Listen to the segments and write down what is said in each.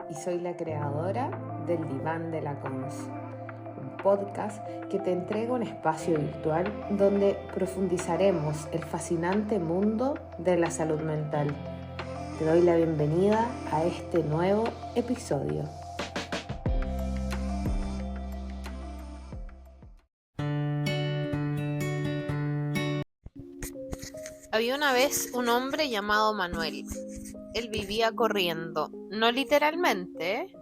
y soy la creadora del Diván de la Cons, un podcast que te entrega un espacio virtual donde profundizaremos el fascinante mundo de la salud mental. Te doy la bienvenida a este nuevo episodio. Había una vez un hombre llamado Manuel. Él vivía corriendo, no literalmente,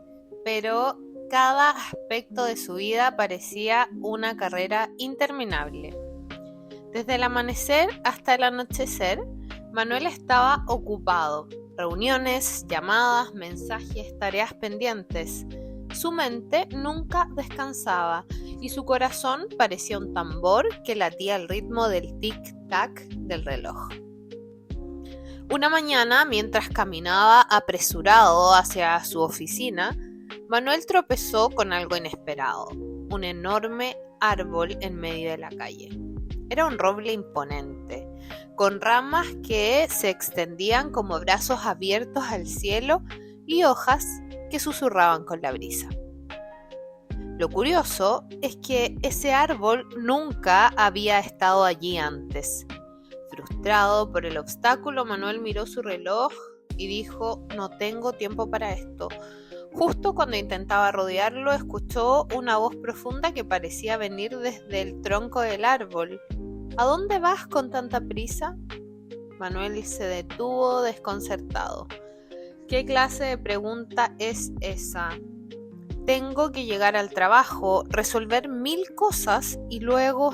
pero cada aspecto de su vida parecía una carrera interminable. Desde el amanecer hasta el anochecer, Manuel estaba ocupado. Reuniones, llamadas, mensajes, tareas pendientes. Su mente nunca descansaba y su corazón parecía un tambor que latía al ritmo del tic-tac del reloj. Una mañana, mientras caminaba apresurado hacia su oficina, Manuel tropezó con algo inesperado: un enorme árbol en medio de la calle. Era un roble imponente, con ramas que se extendían como brazos abiertos al cielo y hojas que susurraban con la brisa. Lo curioso es que ese árbol nunca había estado allí antes. Frustrado por el obstáculo, Manuel miró su reloj y dijo: "No tengo tiempo para esto". Justo cuando intentaba rodearlo, escuchó una voz profunda que parecía venir desde el tronco del árbol. ¿A dónde vas con tanta prisa? Manuel se detuvo desconcertado. ¿Qué clase de pregunta es esa? Tengo que llegar al trabajo, resolver 1000 cosas y luego...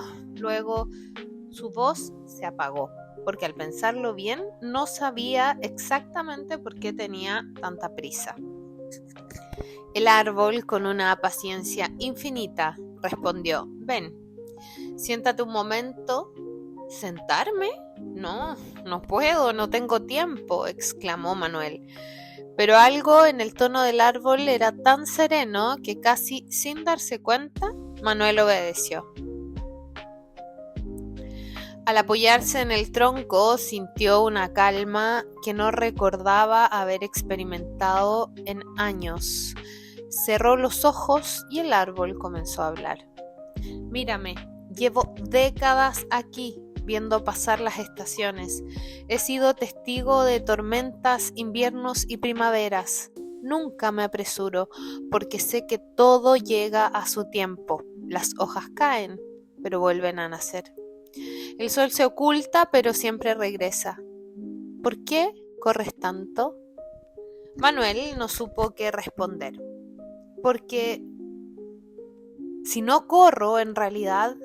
Su voz se apagó, porque al pensarlo bien no sabía exactamente por qué tenía tanta prisa. El árbol, con una paciencia infinita, respondió: "Ven, siéntate un momento". ¿Sentarme? No, no puedo, no tengo tiempo, exclamó Manuel. Pero algo en el tono del árbol era tan sereno que casi sin darse cuenta, Manuel obedeció. Al apoyarse en el tronco, sintió una calma que no recordaba haber experimentado en años. Cerró los ojos y el árbol comenzó a hablar. Mírame, llevo décadas aquí, viendo pasar las estaciones. He sido testigo de tormentas, inviernos y primaveras. Nunca me apresuro, porque sé que todo llega a su tiempo. Las hojas caen, pero vuelven a nacer. El sol se oculta, pero siempre regresa. ¿Por qué corres tanto? Manuel no supo qué responder. Porque si no corro, en realidad,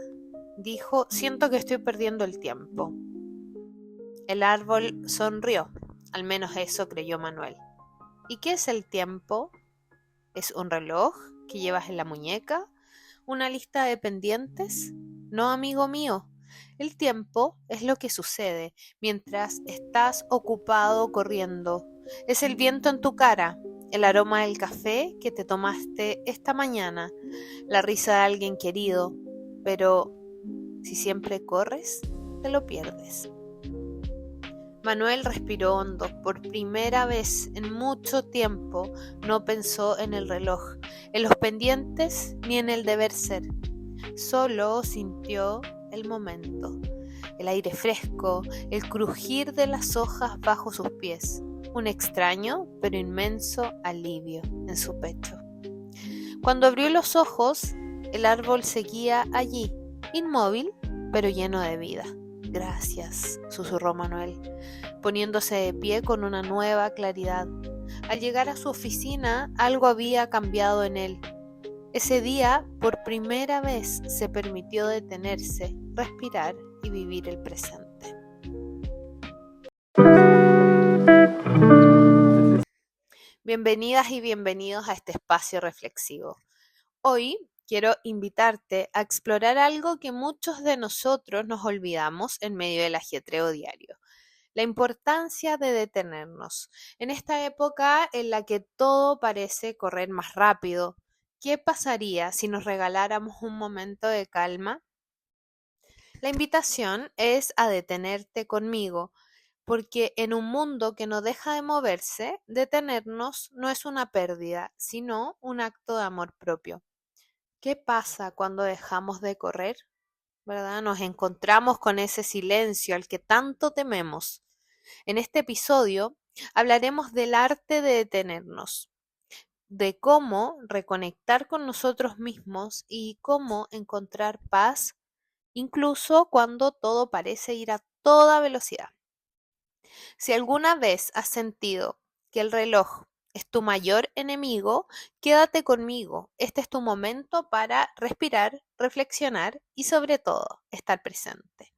dijo, siento que estoy perdiendo el tiempo. El árbol sonrió, al menos eso creyó Manuel. ¿Y qué es el tiempo? ¿Es un reloj que llevas en la muñeca? ¿Una lista de pendientes? No, amigo mío. El tiempo es lo que sucede mientras estás ocupado corriendo. Es el viento en tu cara, el aroma del café que te tomaste esta mañana, la risa de alguien querido. Pero si siempre corres, te lo pierdes. Manuel respiró hondo. Por primera vez en mucho tiempo no pensó en el reloj, en los pendientes ni en el deber ser. Solo sintió el momento, el aire fresco, el crujir de las hojas bajo sus pies, un extraño pero inmenso alivio en su pecho. Cuando abrió los ojos, el árbol seguía allí, inmóvil pero lleno de vida. Gracias, susurró Manuel, poniéndose de pie con una nueva claridad. Al llegar a su oficina, algo había cambiado en él. Ese día, por primera vez, se permitió detenerse, respirar y vivir el presente. Bienvenidas y bienvenidos a este espacio reflexivo. Hoy quiero invitarte a explorar algo que muchos de nosotros nos olvidamos en medio del ajetreo diario: la importancia de detenernos. En esta época en la que todo parece correr más rápido, ¿qué pasaría si nos regaláramos un momento de calma? La invitación es a detenerte conmigo, porque en un mundo que no deja de moverse, detenernos no es una pérdida, sino un acto de amor propio. ¿Qué pasa cuando dejamos de correr? ¿Verdad? Nos encontramos con ese silencio al que tanto tememos. En este episodio hablaremos del arte de detenernos, de cómo reconectar con nosotros mismos y cómo encontrar paz, incluso cuando todo parece ir a toda velocidad. Si alguna vez has sentido que el reloj es tu mayor enemigo, quédate conmigo. Este es tu momento para respirar, reflexionar y sobre todo estar presente.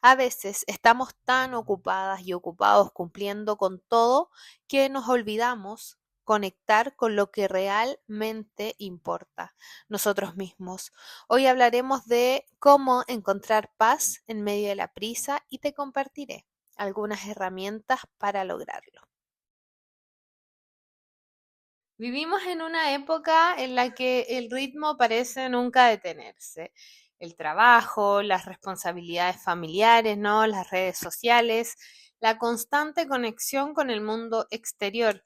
A veces estamos tan ocupadas y ocupados cumpliendo con todo que nos olvidamos conectar con lo que realmente importa, nosotros mismos. Hoy hablaremos de cómo encontrar paz en medio de la prisa y te compartiré algunas herramientas para lograrlo. Vivimos en una época en la que el ritmo parece nunca detenerse. El trabajo, las responsabilidades familiares, ¿no? Las redes sociales, la constante conexión con el mundo exterior.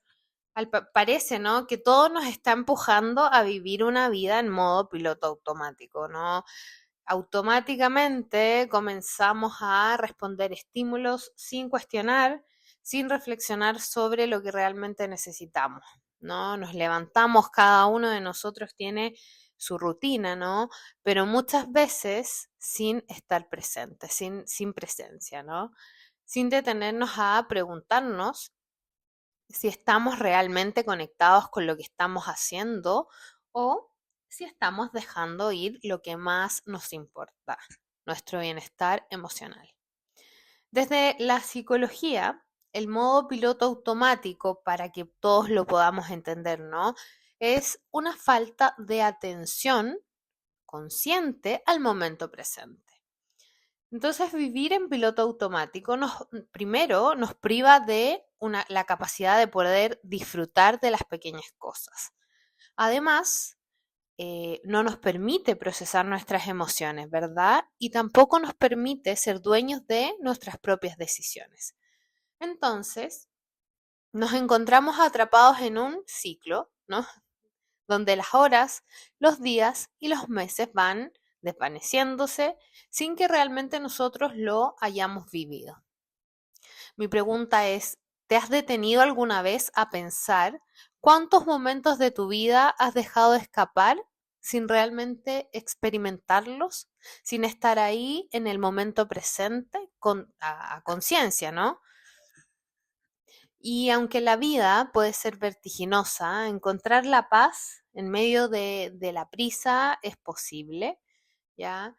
Parece, ¿no? Que todo nos está empujando a vivir una vida en modo piloto automático, ¿no? Automáticamente comenzamos a responder estímulos sin cuestionar, sin reflexionar sobre lo que realmente necesitamos, ¿no? Nos levantamos, cada uno de nosotros tiene su rutina, ¿no? Pero muchas veces sin estar presente, sin presencia, ¿no? Sin detenernos a preguntarnos si estamos realmente conectados con lo que estamos haciendo o si estamos dejando ir lo que más nos importa, nuestro bienestar emocional. Desde la psicología, el modo piloto automático, para que todos lo podamos entender, ¿no? Es una falta de atención consciente al momento presente. Entonces, vivir en piloto automático primero nos priva de la capacidad de poder disfrutar de las pequeñas cosas. Además, no nos permite procesar nuestras emociones, ¿verdad? Y tampoco nos permite ser dueños de nuestras propias decisiones. Entonces, nos encontramos atrapados en un ciclo, ¿no? Donde las horas, los días y los meses van desvaneciéndose sin que realmente nosotros lo hayamos vivido. Mi pregunta es, ¿te has detenido alguna vez a pensar cuántos momentos de tu vida has dejado de escapar sin realmente experimentarlos, sin estar ahí en el momento presente a conciencia, ¿no? Y aunque la vida puede ser vertiginosa, encontrar la paz en medio de la prisa es posible, ¿ya?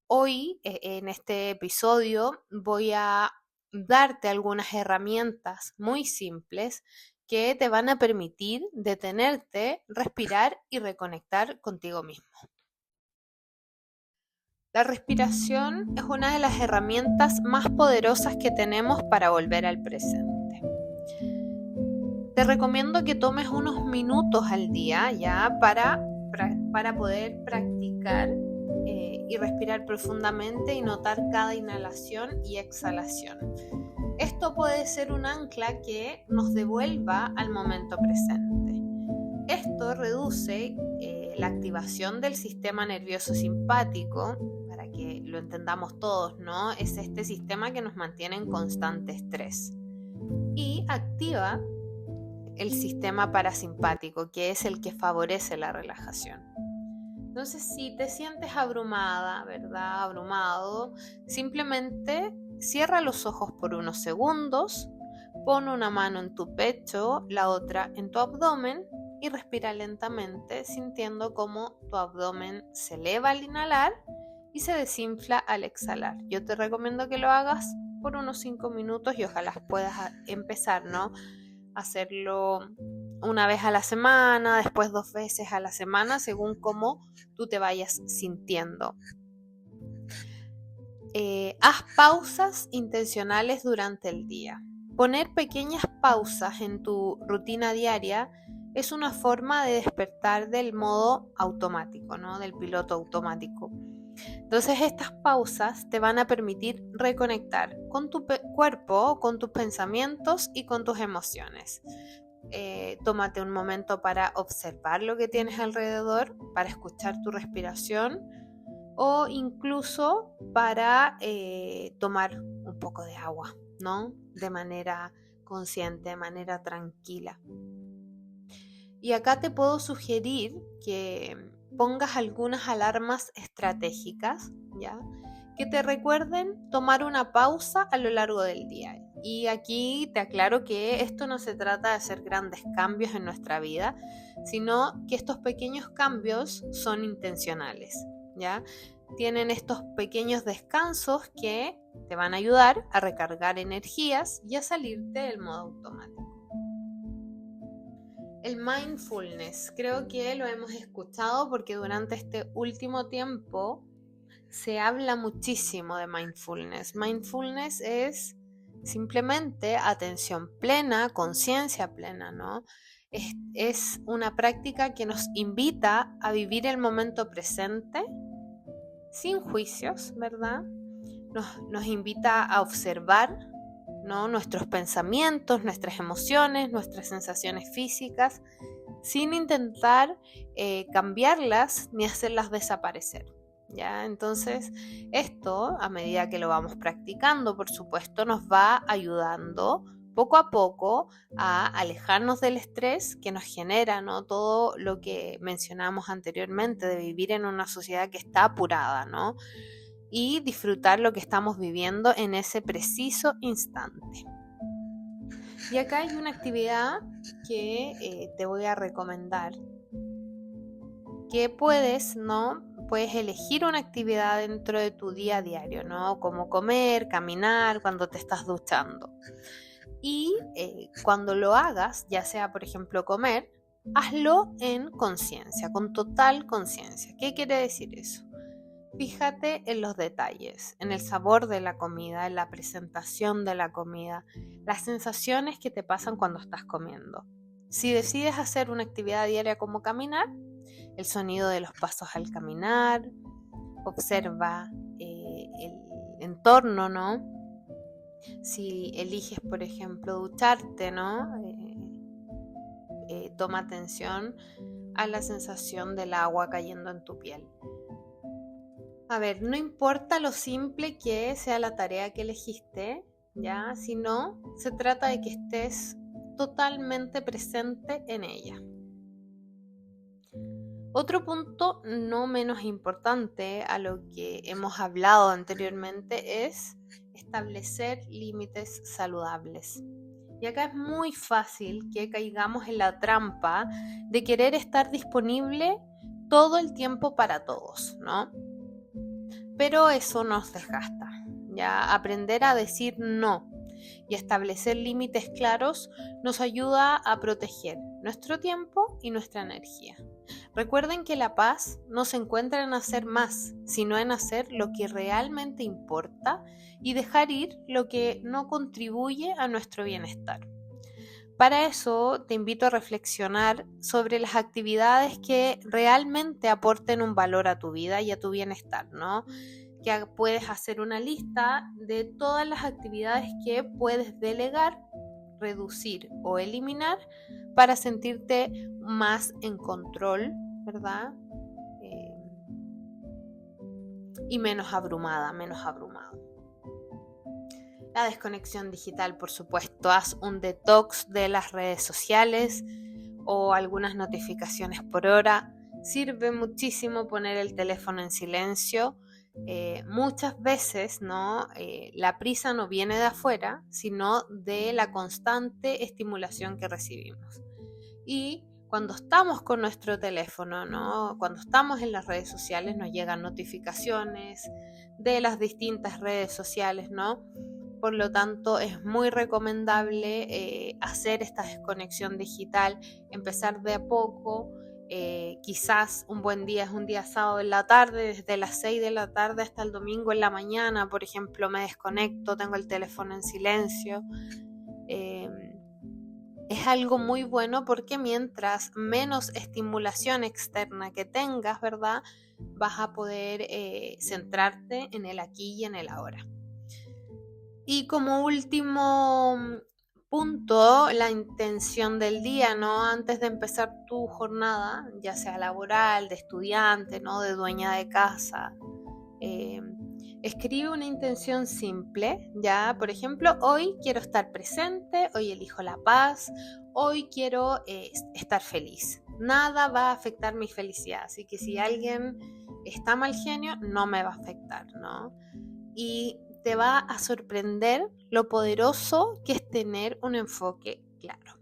Hoy, en este episodio, voy a darte algunas herramientas muy simples que te van a permitir detenerte, respirar y reconectar contigo mismo. La respiración es una de las herramientas más poderosas que tenemos para volver al presente. Te recomiendo que tomes unos minutos al día ya para poder practicar y respirar profundamente y notar cada inhalación y exhalación. Esto puede ser un ancla que nos devuelva al momento presente. Esto reduce la activación del sistema nervioso simpático, para que lo entendamos todos, ¿no? Es este sistema que nos mantiene en constante estrés. Y activa el sistema parasimpático, que es el que favorece la relajación. Entonces, si te sientes abrumada, ¿verdad? Abrumado, simplemente cierra los ojos por unos segundos, pon una mano en tu pecho, la otra en tu abdomen y respira lentamente, sintiendo cómo tu abdomen se eleva al inhalar y se desinfla al exhalar. Yo te recomiendo que lo hagas por unos 5 minutos y ojalá puedas empezar, ¿no? Hacerlo una vez a la semana, después 2 veces a la semana, según cómo tú te vayas sintiendo. Haz pausas intencionales durante el día. Poner pequeñas pausas en tu rutina diaria es una forma de despertar del modo automático, ¿no? Del piloto automático. Entonces estas pausas te van a permitir reconectar con tu cuerpo, con tus pensamientos y con tus emociones. Tómate un momento para observar lo que tienes alrededor, para escuchar tu respiración o incluso para tomar un poco de agua, ¿no? De manera consciente, de manera tranquila. Y acá te puedo sugerir que pongas algunas alarmas estratégicas, ¿ya? Que te recuerden tomar una pausa a lo largo del día. Y aquí te aclaro que esto no se trata de hacer grandes cambios en nuestra vida, sino que estos pequeños cambios son intencionales, ¿ya? Tienen estos pequeños descansos que te van a ayudar a recargar energías y a salirte del modo automático. El mindfulness, creo que lo hemos escuchado porque durante este último tiempo se habla muchísimo de mindfulness. Mindfulness es simplemente atención plena, conciencia plena, ¿no? Es una práctica que nos invita a vivir el momento presente sin juicios, ¿verdad? Nos invita a observar, ¿no? Nuestros pensamientos, nuestras emociones, nuestras sensaciones físicas, sin intentar cambiarlas ni hacerlas desaparecer, ¿ya? Entonces, esto, a medida que lo vamos practicando, por supuesto, nos va ayudando poco a poco a alejarnos del estrés que nos genera, ¿no? Todo lo que mencionamos anteriormente de vivir en una sociedad que está apurada, ¿no? Y disfrutar lo que estamos viviendo en ese preciso instante. Y acá hay una actividad que te voy a recomendar, que puedes elegir una actividad dentro de tu día a diario, ¿no? Como comer, caminar, cuando te estás duchando. Y cuando lo hagas, ya sea por ejemplo comer, hazlo en conciencia, con total conciencia. ¿Qué quiere decir eso? Fíjate en los detalles, en el sabor de la comida, en la presentación de la comida, las sensaciones que te pasan cuando estás comiendo. Si decides hacer una actividad diaria como caminar, el sonido de los pasos al caminar, observa el entorno, ¿no? Si eliges, por ejemplo, ducharte, ¿no? Toma atención a la sensación del agua cayendo en tu piel. A ver, no importa lo simple que sea la tarea que elegiste, ¿ya? Sino se trata de que estés totalmente presente en ella. Otro punto no menos importante a lo que hemos hablado anteriormente es establecer límites saludables. Y acá es muy fácil que caigamos en la trampa de querer estar disponible todo el tiempo para todos, ¿no? Pero eso nos desgasta, ¿ya? Aprender a decir no y establecer límites claros nos ayuda a proteger nuestro tiempo y nuestra energía. Recuerden que la paz no se encuentra en hacer más, sino en hacer lo que realmente importa y dejar ir lo que no contribuye a nuestro bienestar. Para eso te invito a reflexionar sobre las actividades que realmente aporten un valor a tu vida y a tu bienestar, ¿no? Que puedes hacer una lista de todas las actividades que puedes delegar, reducir o eliminar para sentirte más en control, ¿verdad? Y menos abrumada, menos abrumado. La desconexión digital, por supuesto. Haz un detox de las redes sociales o algunas notificaciones por hora. Sirve muchísimo poner el teléfono en silencio. Muchas veces, ¿no? La prisa no viene de afuera, sino de la constante estimulación que recibimos. Y cuando estamos con nuestro teléfono, ¿no? Cuando estamos en las redes sociales, nos llegan notificaciones de las distintas redes sociales, ¿no? Por lo tanto, es muy recomendable hacer esta desconexión digital, empezar de a poco. Quizás un buen día es un día sábado en la tarde, desde las 6 de la tarde hasta el domingo en la mañana, por ejemplo, me desconecto, tengo el teléfono en silencio. es algo muy bueno porque mientras menos estimulación externa que tengas, ¿verdad? Vas a poder centrarte en el aquí y en el ahora. Y como último punto, la intención del día, ¿no? Antes de empezar tu jornada, ya sea laboral, de estudiante, ¿no? De dueña de casa. Escribe una intención simple, ya, por ejemplo, hoy quiero estar presente, hoy elijo la paz, hoy quiero estar feliz. Nada va a afectar mi felicidad, así que si alguien está mal genio, no me va a afectar, ¿no? Y te va a sorprender lo poderoso que es tener un enfoque claro.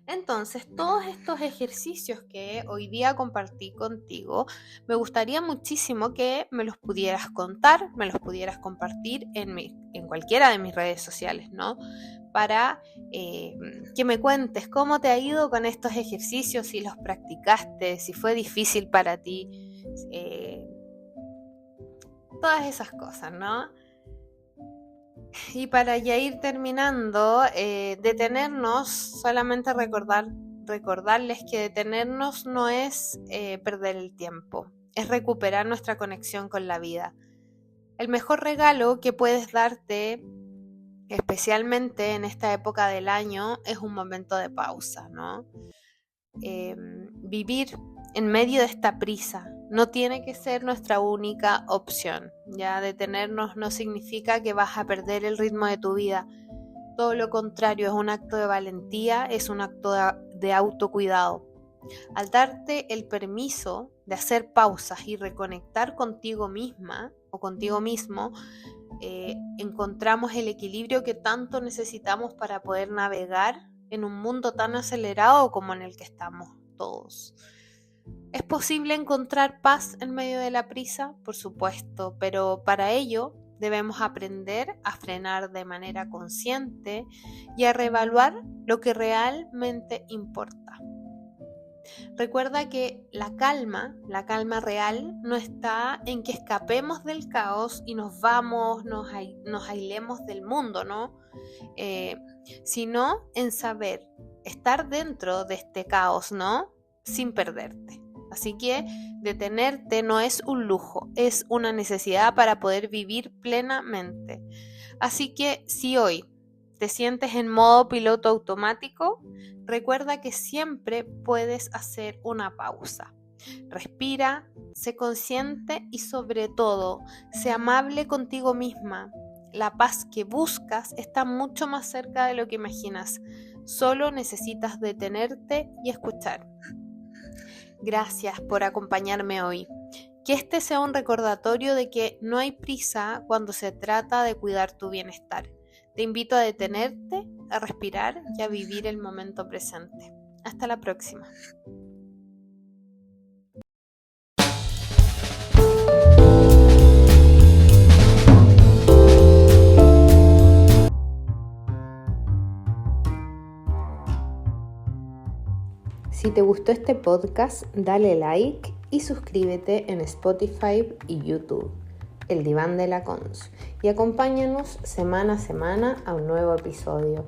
Entonces, todos estos ejercicios que hoy día compartí contigo, me gustaría muchísimo que me los pudieras contar, me los pudieras compartir en cualquiera de mis redes sociales, ¿no? Para que me cuentes cómo te ha ido con estos ejercicios, si los practicaste, si fue difícil para ti, todas esas cosas, ¿no? Y para ya ir terminando, detenernos, solamente recordarles que detenernos no es perder el tiempo, es recuperar nuestra conexión con la vida. El mejor regalo que puedes darte, especialmente en esta época del año, es un momento de pausa, ¿no? Vivir en medio de esta prisa no tiene que ser nuestra única opción. Ya detenernos no significa que vas a perder el ritmo de tu vida. Todo lo contrario, es un acto de valentía, es un acto de autocuidado. Al darte el permiso de hacer pausas y reconectar contigo misma o contigo mismo, encontramos el equilibrio que tanto necesitamos para poder navegar en un mundo tan acelerado como en el que estamos todos. ¿Es posible encontrar paz en medio de la prisa? Por supuesto, pero para ello debemos aprender a frenar de manera consciente y a reevaluar lo que realmente importa. Recuerda que la calma real, no está en que escapemos del caos y nos aislemos del mundo, ¿no? Sino en saber estar dentro de este caos, ¿no? Sin perderte. Así que detenerte no es un lujo, es una necesidad para poder vivir plenamente. Así que si hoy te sientes en modo piloto automático, recuerda que siempre puedes hacer una pausa. Respira, sé consciente y sobre todo, sé amable contigo misma. La paz que buscas está mucho más cerca de lo que imaginas. Solo necesitas detenerte y escuchar. Gracias por acompañarme hoy. Que este sea un recordatorio de que no hay prisa cuando se trata de cuidar tu bienestar. Te invito a detenerte, a respirar y a vivir el momento presente. Hasta la próxima. Si te gustó este podcast, dale like y suscríbete en Spotify y YouTube, El Diván de la Cons, y acompáñanos semana a semana a un nuevo episodio.